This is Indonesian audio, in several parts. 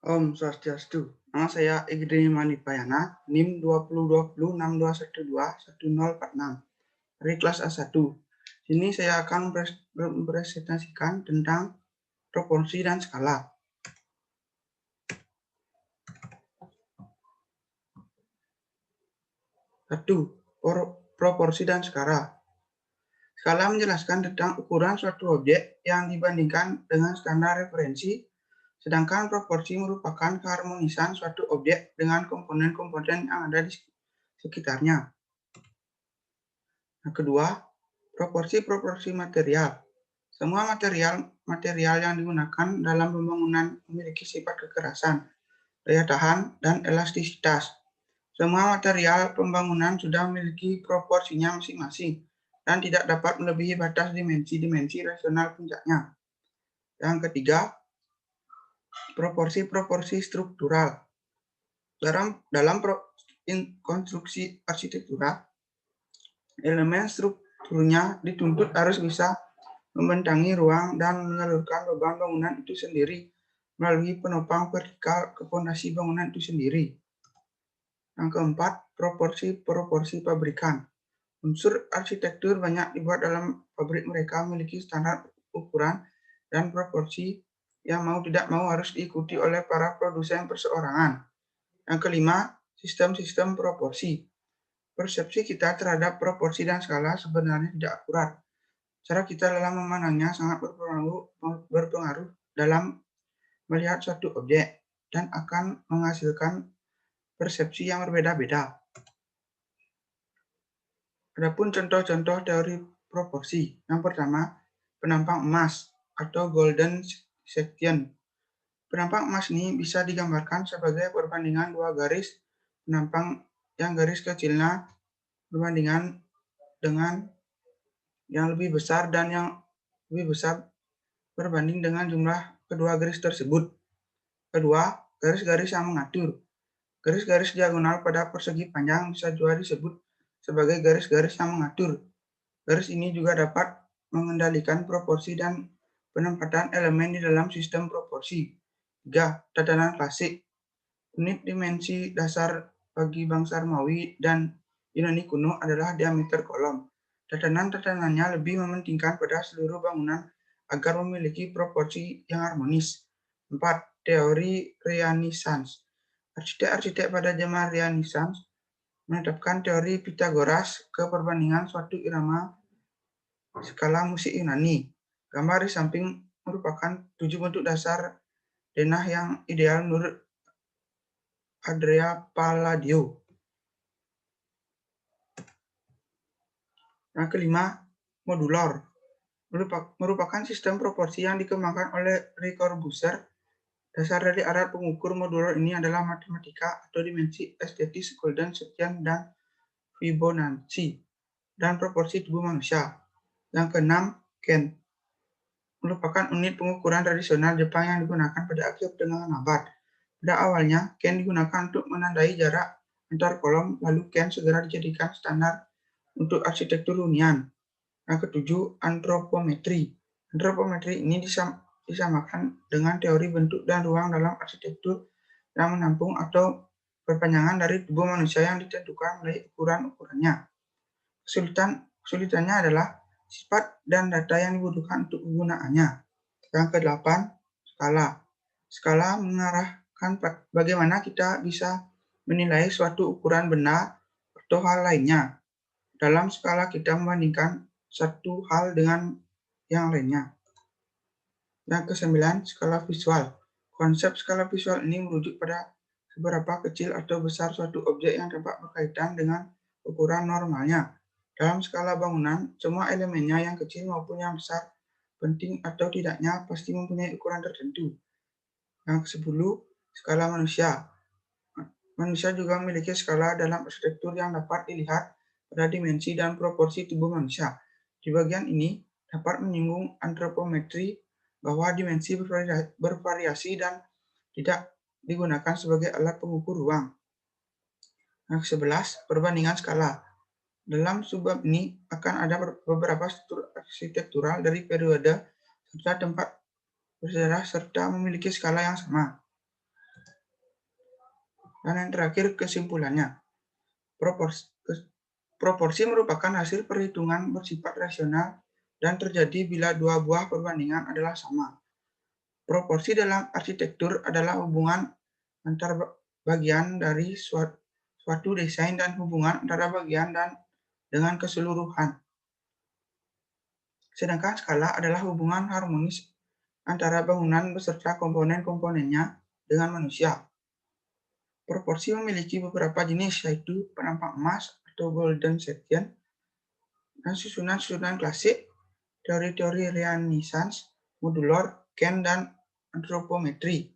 Om Swastiastu. Nama saya Egede Manipayana, NIM 202062121046 dari kelas A1. Sini saya akan mempresentasikan tentang proporsi dan skala. 1. Proporsi dan skala. Skala menjelaskan tentang ukuran suatu objek yang dibandingkan dengan standar referensi, sedangkan proporsi merupakan keharmonisan suatu objek dengan komponen-komponen yang ada di sekitarnya. Yang kedua, proporsi material. Semua material yang digunakan dalam pembangunan memiliki sifat kekerasan, daya tahan, dan elastisitas. Semua material pembangunan sudah memiliki proporsinya masing-masing dan tidak dapat melebihi batas dimensi rasional puncaknya. Yang ketiga, proporsi struktural. Dalam konstruksi arsitektural, elemen strukturnya dituntut harus bisa membentangi ruang dan menyalurkan beban bangunan itu sendiri melalui penopang vertikal ke fondasi bangunan itu sendiri. Yang keempat, proporsi pabrikan. Unsur arsitektur banyak dibuat dalam pabrik, mereka memiliki standar ukuran dan proporsi yang mau tidak mau harus diikuti oleh para produsen perseorangan. Yang kelima, sistem proporsi. Persepsi kita terhadap proporsi dan skala sebenarnya tidak akurat. Cara kita dalam memandangnya sangat berpengaruh dalam melihat suatu objek dan akan menghasilkan persepsi yang berbeda-beda. Adapun contoh-contoh teori proporsi. Yang pertama, penampang emas atau golden section. Penampang emas ini bisa digambarkan sebagai perbandingan dua garis penampang yang garis kecilnya berbandingan dengan yang lebih besar dan yang lebih besar berbanding dengan jumlah kedua garis tersebut. Kedua, garis-garis yang mengatur. Garis-garis diagonal pada persegi panjang bisa juga disebut sebagai garis-garis yang mengatur. Garis ini juga dapat mengendalikan proporsi dan penempatan elemen di dalam sistem proporsi. 3. Tatanan klasik. Unit dimensi dasar bagi bangsa Romawi dan Yunani kuno adalah diameter kolom. Tatanan-tatanannya lebih mementingkan pada seluruh bangunan agar memiliki proporsi yang harmonis. 4. Teori Renaissance. Arsitek-arsitek pada zaman Renaissance menetapkan teori Pythagoras ke perbandingan suatu irama skala musik Yunani. Gambar di samping merupakan 7 bentuk dasar denah yang ideal menurut Andrea Palladio. Yang kelima, modular. Merupakan sistem proporsi yang dikembangkan oleh Le Corbusier. Dasar dari alat pengukur modular ini adalah matematika atau dimensi estetis golden section dan Fibonacci dan proporsi tubuh manusia. Yang keenam, Ken. Merupakan unit pengukuran tradisional Jepang yang digunakan pada akhir pertengahan abad. Pada awalnya, Ken digunakan untuk menandai jarak antar kolom, lalu Ken segera dijadikan standar untuk arsitektur hunian. Yang ketujuh, antropometri. Antropometri ini disamakan dengan teori bentuk dan ruang dalam arsitektur yang menampung atau perpanjangan dari tubuh manusia yang ditentukan melalui ukuran-ukurannya. Kesulitannya adalah sifat dan data yang dibutuhkan untuk penggunaannya. Yang kedelapan, skala. Skala mengarahkan bagaimana kita bisa menilai suatu ukuran benda atau hal lainnya. Dalam skala kita membandingkan satu hal dengan yang lainnya. Yang kesembilan, skala visual. Konsep skala visual ini merujuk pada seberapa kecil atau besar suatu objek yang dapat berkaitan dengan ukuran normalnya. Dalam skala bangunan, semua elemennya yang kecil maupun yang besar, penting atau tidaknya, pasti mempunyai ukuran tertentu. Yang ke-10, skala manusia. Manusia juga memiliki skala dalam arsitektur yang dapat dilihat pada dimensi dan proporsi tubuh manusia. Di bagian ini dapat menyinggung antropometri bahwa dimensi bervariasi dan tidak digunakan sebagai alat pengukur ruang. Yang ke-11, perbandingan skala. Dalam subbab ini akan ada beberapa struktur arsitektural dari periode serta tempat bersejarah serta memiliki skala yang sama. Dan yang terakhir, kesimpulannya. Proporsi merupakan hasil perhitungan bersifat rasional dan terjadi bila dua buah perbandingan adalah sama. Proporsi dalam arsitektur adalah hubungan antar bagian dari suatu desain dan hubungan antara bagian dengan keseluruhan. Sedangkan skala adalah hubungan harmonis antara bangunan beserta komponen-komponennya dengan manusia. Proporsi memiliki beberapa jenis, yaitu penampang emas atau golden section, dan susunan-susunan klasik, teori-teori Renaissance, modulor, Kent, dan antropometri.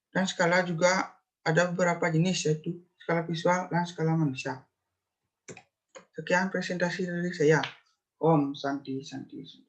Dan skala juga ada beberapa jenis, yaitu skala visual dan skala manusia. Sekian presentasi dari saya. Om Santi Santi.